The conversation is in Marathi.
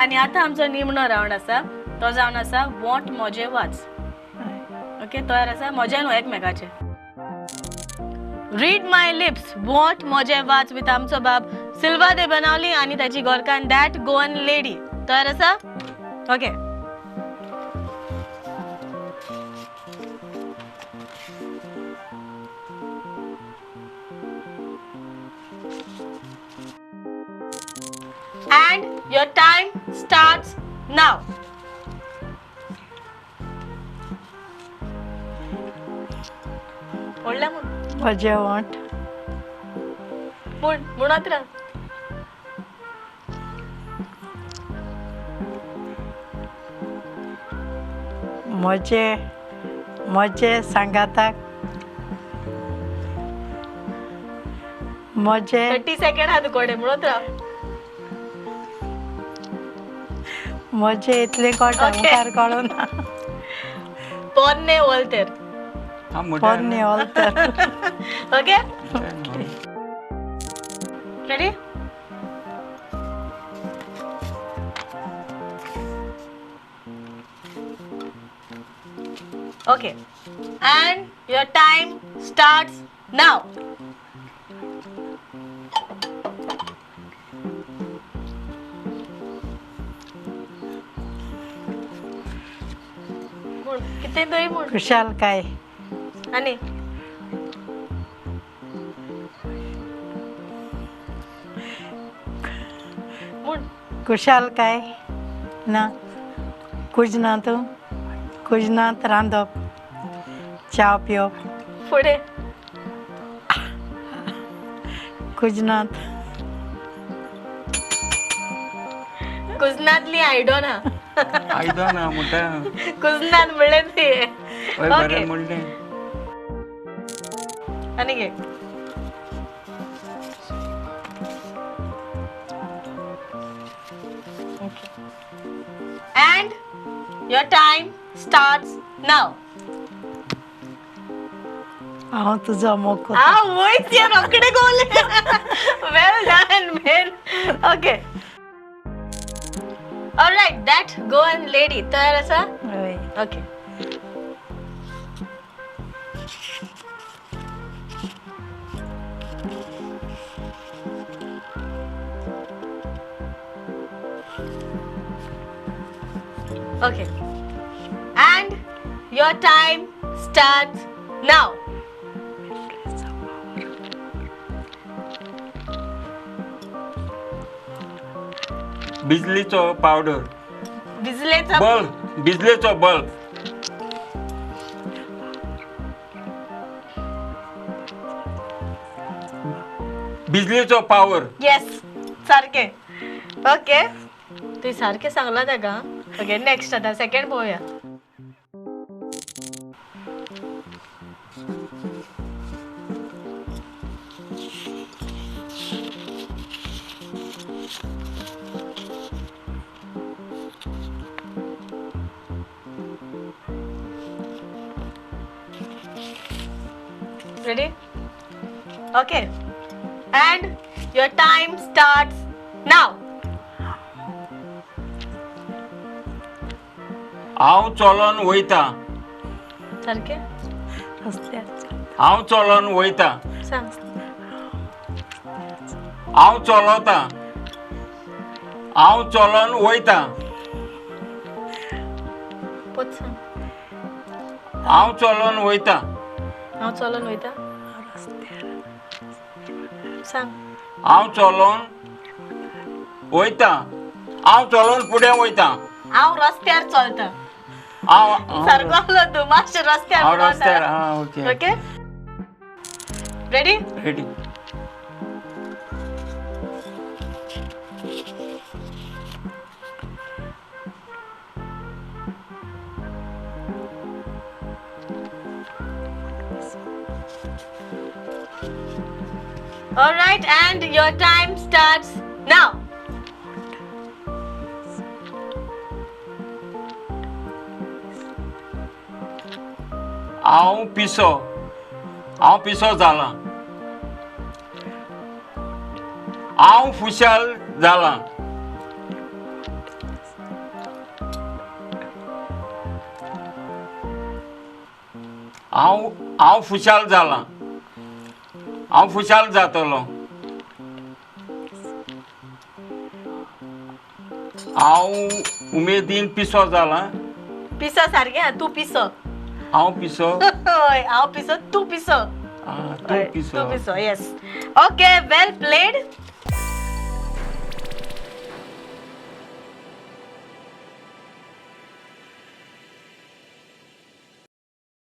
आणि आता आमचो निमणो रावंड आसा तो जावन आसा वॉट मोजे वाच. ओके तयार आसा मोजे न्हू एकमेकाचे. रीड माय लिप्स वॉट मोजे वाच विथ आमचो बाब सिल्वा दे बनावली आणि ताची गोरकान दॅट गोवन लेडी. तयार आसा? Okay. And your time starts now. बोलल्या म्हण म्हजे वाट म्हणत राह. म्हजे सांगाताक म्हजे 30 सेकंड हात कोडे म्हणत राह. म्हजे इतले कोट मुखार कळून पोन्ने वोलतेर. पोन्ने ओलतर. Okay ready. Okay, and your time starts now. किती दोई म्हण कुशाल काय आणि म्हण कुशाल काय ना कुजनात कुजनात रांदप च्या पिवप पुढे कुजनात कुजनातली आयडोना आयदोना मोठा कुजनात म्हणले ते. बरें म्हणलें. आणि घे. And your time starts now. हांव तुजो मोग वयच ये Rokade Govle. Well done, man. Okay. All right, that Goan lady. तयार आसा? हय. Okay. Okay. And your time starts now. बिजलीचो पावडर. बिजलेचा बल्ब. बिजलीचो बल्ब. बिजलीचो पावर. येस सारखे. ओके तू सारखे सांगला तेका. ओके नेक्स्ट आता सेकंड पळोवया. Ready? Okay. And your time starts now. हांव चलोन वयता. सारखे हांव चलोन वयता. सांग. हांव चलता. हांव चलोन वयता. पोच सांग. हांव चलोन वयता. हांव चलोन वयता. सांग. हांव चलोन वयता. हांव चलोन फुडें वयता. हांव रस्त्यार चलता. हांव सारको आसलो तू मातशें रस्त्यार हांव म्हणून रस्त्यार. सांग. हां okay. Okay ready. Ready. All right, and your time starts now. हांव पिसो जाला. हांव खुशाल जाला. हांव खुशाल जालां. हांव खुशाल जातलो. हांव उमेदीन पिसो जालां. पिसो सारकें तूं पिसो. हांव पिसो. हय हांव पिसो तूं पिसो. तूं पिसो. तूं पिसो येस. ओके वेल प्लेड.